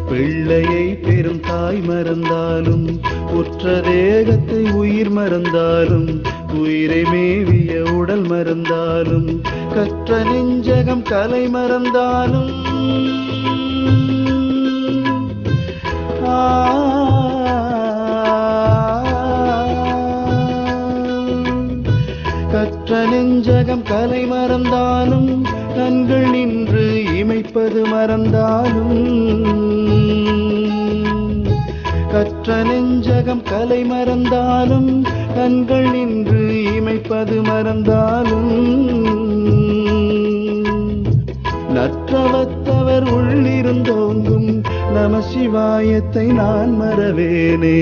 பிள்ளையை பெரும் தாய் மறந்தாலும் உற்ற தேகத்தை உயிர் மறந்தாலும் உயிரை மேவிய உடல் மறந்தாலும் கற்ற நெஞ்சகம் கலை மறந்தாலும் கற்ற நெஞ்சகம் கலை மறந்தாலும் கண்கள் நின்று இமைப்பது மறந்தாலும் கற்ற நெஞ்சகம் கலை மறந்தாலும் கண்கள் நின்று இமைப்பது மறந்தாலும் நற்றவத்தவர் உள்ளிருந்தோங்கும் நம சிவாயத்தை நான் மறவேனே.